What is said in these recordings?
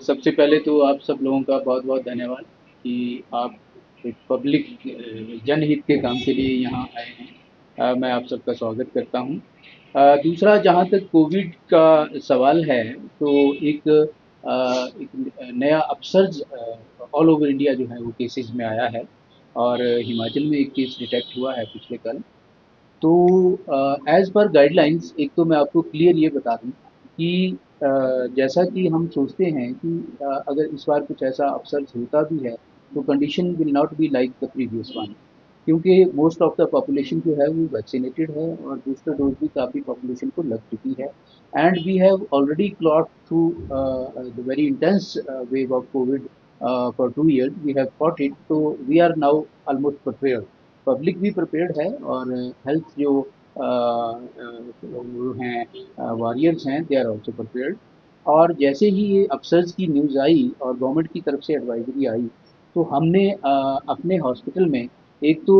सबसे पहले तो आप सब लोगों का बहुत बहुत धन्यवाद कि आप एक पब्लिक जनहित के काम के लिए यहाँ आए हैं। मैं आप सबका स्वागत करता हूँ। दूसरा, जहाँ तक कोविड का सवाल है, तो एक नया अपसर्ज ऑल ओवर इंडिया जो है वो केसेस में आया है। और हिमाचल में एक केस डिटेक्ट हुआ है पिछले कल। तो एज़ पर गाइडलाइंस, एक तो मैं आपको क्लियर ये बता दूँ कि जैसा कि हम सोचते हैं कि अगर इस बार कुछ ऐसा अपसर्ज होता भी है, तो condition will not be like the previous one, क्योंकि मोस्ट ऑफ द पॉपुलेशन जो है वो वैक्सीनेटेड है और बूस्टर डोज भी काफ़ी पॉपुलेशन को लग चुकी है। And we have already got through the very intense wave of Covid for 2 years we have fought it, तो we are now almost prepared. Public भी प्रिपेयर्ड है और हेल्थ जो वो हैं वॉरियर्स हैं, दे आर ऑल्सो प्रिपेयर्ड। और जैसे ही ये अपसर्ज की न्यूज़ आई और गवर्नमेंट की तरफ से एडवाइजरी आई, तो हमने अपने हॉस्पिटल में एक तो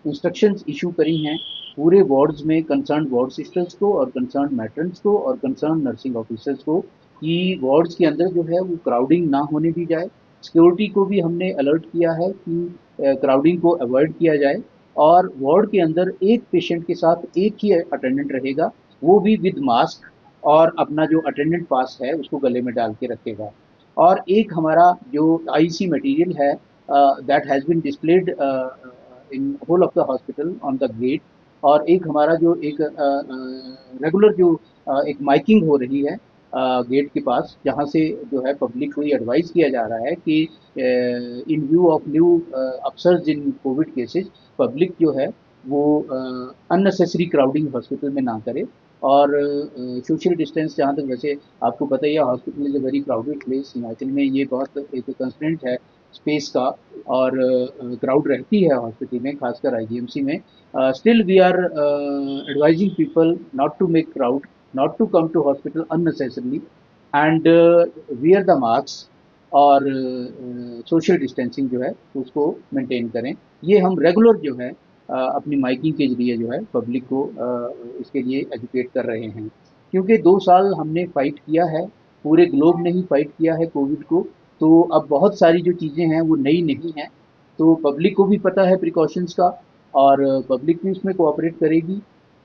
इंस्ट्रक्शंस इशू करी हैं पूरे वार्ड्स में कंसर्न वार्ड सिस्टर्स को और कंसर्न मैट्रन्स को और कंसर्न नर्सिंग ऑफिसर्स को कि वार्ड्स के अंदर जो है वो क्राउडिंग ना होने दी जाए। सिक्योरिटी को भी हमने अलर्ट किया है कि क्राउडिंग को अवॉइड किया जाए और वार्ड के अंदर एक पेशेंट के साथ एक ही अटेंडेंट रहेगा, वो भी विद मास्क और अपना जो अटेंडेंट पास है उसको गले में डाल के रखेगा। और एक हमारा जो आईसी मटेरियल है that has been displayed in whole of the hospital on the gate. और एक हमारा जो एक रेगुलर जो एक माइकिंग हो रही है गेट के पास, जहाँ से जो है पब्लिक को ये एडवाइस किया जा रहा है कि इन view of new upsurge in Covid cases, public जो है वो अननेसेसरी क्राउडिंग हॉस्पिटल में ना करे। और सोशल डिस्टेंस, जहाँ तक वैसे आपको पता ही है, hospital is a very crowded place. Himachal में ये बहुत एक कंस्ट्रेंट है स्पेस का, और क्राउड रहती है हॉस्पिटल में, खासकर आईजीएमसी में। Still we are advising people not to make crowd, not to come to hospital unnecessarily, and wear the mask और सोशल डिस्टेंसिंग जो है उसको मेंटेन करें। ये हम रेगुलर जो है अपनी माइकिंग के ज़रिए जो है पब्लिक को इसके लिए एजुकेट कर रहे हैं। क्योंकि 2 साल हमने फ़ाइट किया है, पूरे ग्लोब ने ही फ़ाइट किया है कोविड को, तो अब बहुत सारी जो चीज़ें हैं वो नई नहीं हैं। तो पब्लिक को भी पता है प्रिकॉशंस का, और पब्लिक भी उसमें कोऑपरेट करेगी।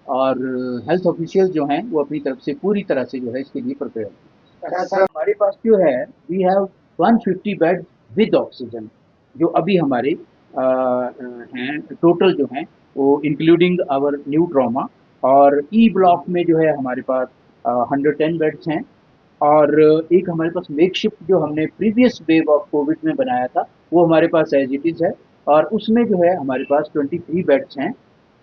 और हेल्थ ऑफिशियल्स जो हैं वो अपनी तरफ से पूरी तरह से जो है इसके लिए प्रिपेयर हैं। अच्छा सर, हमारे पास जो है we have 150 bed with oxygen, जो अभी हमारे हैं टोटल जो हैं वो इंक्लूडिंग आवर न्यू ट्रॉमा। और ई ब्लॉक में जो है हमारे पास 110 बेड्स हैं। और एक हमारे पास मेकशिफ्ट जो हमने प्रीवियस वेव ऑफ कोविड में बनाया था, वो हमारे पास एज इट इज़ है, और उसमें जो है हमारे पास 23 बेड्स हैं।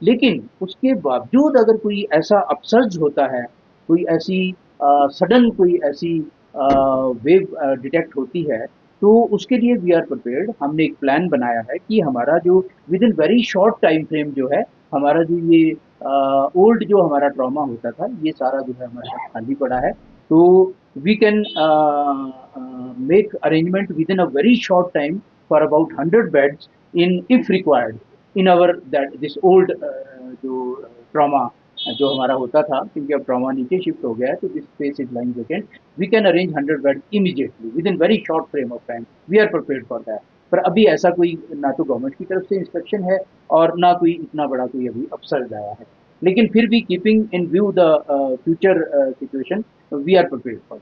लेकिन उसके बावजूद अगर कोई ऐसा अपसर्ज होता है, कोई ऐसी सडन कोई ऐसी वेव डिटेक्ट होती है, तो उसके लिए वी आर प्रिपेयर्ड। हमने एक प्लान बनाया है कि हमारा जो with in very short time frame जो है, हमारा जो ये ओल्ड जो हमारा ट्रॉमा होता था, ये सारा जो है हमारे पास खाली पड़ा है। तो we can make arrangement within a very short time for about 100 beds in if required in our that this old जो trauma जो हमारा होता था, क्योंकि अब ट्रॉमा नीचे शिफ्ट हो गया है, तो this space is lying vacant. We can arrange 100 bed immediately within very short frame of time. We are prepared for that. पर अभी ऐसा कोई ना तो गवर्नमेंट की तरफ से इंस्ट्रक्शन है और ना कोई इतना बड़ा कोई अभी अपसर्ज आया है। लेकिन फिर भी keeping in view the future situation, we are prepared for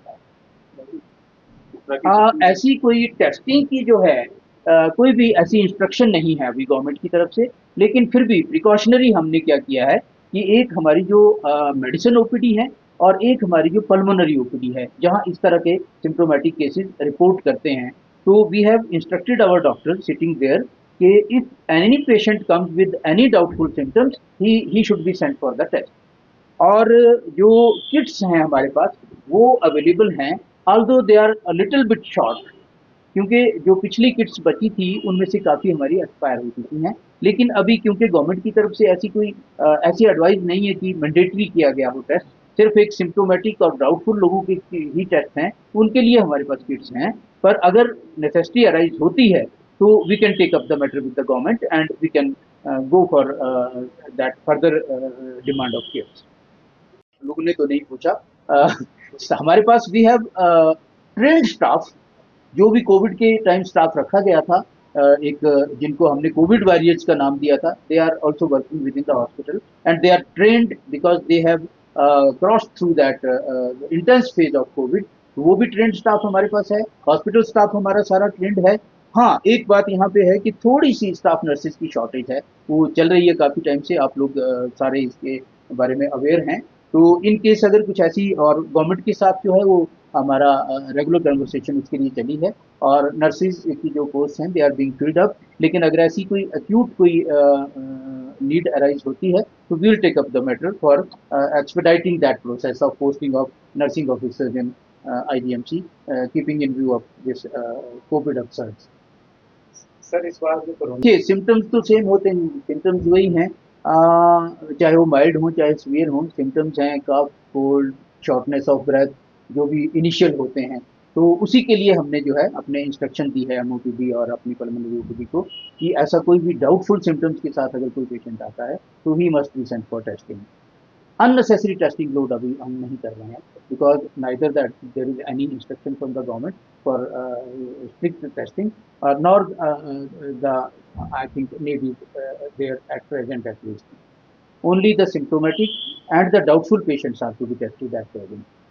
that. ऐसी कोई टेस्टिंग की जो है कोई भी ऐसी इंस्ट्रक्शन नहीं है अभी गवर्नमेंट की तरफ से। लेकिन फिर भी प्रिकॉशनरी हमने क्या किया है कि एक हमारी जो मेडिसिन ओपीडी है और एक हमारी जो पल्मोनरी ओपीडी है, जहां इस तरह के सिम्टोमेटिक केसेस रिपोर्ट करते हैं, तो we have instructed our doctor sitting there कि if any patient comes with any doubtful symptoms, he should be sent for the test. और जो किट्स हैं हमारे पास वो अवेलेबल हैं, although they are a little bit short, क्योंकि जो पिछली किट्स बची थी उनमें से काफ़ी हमारी एक्सपायर हो चुकी हैं। लेकिन अभी क्योंकि गवर्नमेंट की तरफ से ऐसी कोई ऐसी एडवाइस नहीं है कि मैंडेटरी किया गया हो टेस्ट, सिर्फ एक सिम्टोमेटिक और डाउटफुल लोगों के ही टेस्ट हैं, उनके लिए हमारे पास किट्स हैं। पर अगर नेसेसिटी अराइज होती है तो we can take up the matter with the government and we can go for that further demand of kits. लोगों ने तो नहीं पूछा। हमारे पास वी हैव ट्रेंड स्टाफ, जो भी कोविड के टाइम स्टाफ रखा गया था, एक जिनको हमने कोविड वॉरियर्स का नाम दिया था, they are also working within the hospital and they are trained because they have cross through that intense phase of Covid. तो वो भी ट्रेंड स्टाफ हमारे पास है, हॉस्पिटल स्टाफ हमारा सारा ट्रेंड है। हाँ, एक बात यहाँ पे है कि थोड़ी सी स्टाफ नर्सेज की शॉर्टेज है, वो चल रही है काफ़ी टाइम से, आप लोग सारे इसके बारे में अवेयर हैं। तो इन केस अगर कुछ ऐसी, और गवर्नमेंट के साथ जो है वो हमारा रेगुलर कन्वर्सेशन उसके लिए चली है, और नर्सेज की जो पोस्ट हैं they are being filled up. लेकिन अगर ऐसी कोई एक्यूट कोई नीड अराइज होती है तो we'll take up the matter for expediting that process of posting of nursing officers in IDMC, keeping in view of this Covid upsurge. Sir इस बार जो कोरोना देखिए, सिम्टम्स तो सेम होते हैं, सिम्टम्स वही हैं, चाहे वो माइल्ड हों चाहे सीवियर हों, सिम्टम्स हैं कफ, कोल्ड, शॉर्टनेस ऑफ ब्रेथ, जो भी इनिशियल होते हैं। तो उसी के लिए हमने जो है अपने इंस्ट्रक्शन दी है MOPD और अपनी पल्मोनरी OPD को, कि ऐसा कोई भी डाउटफुल सिम्टम्स के साथ अगर कोई पेशेंट आता है तो he must be sent for testing. Unnecessary testing load अभी हम नहीं कर रहे हैं, because neither that there is any instruction from the government for strict testing, nor the I think need is there at present at least. Only the symptomatic and the doubtful patients are to be tested at present.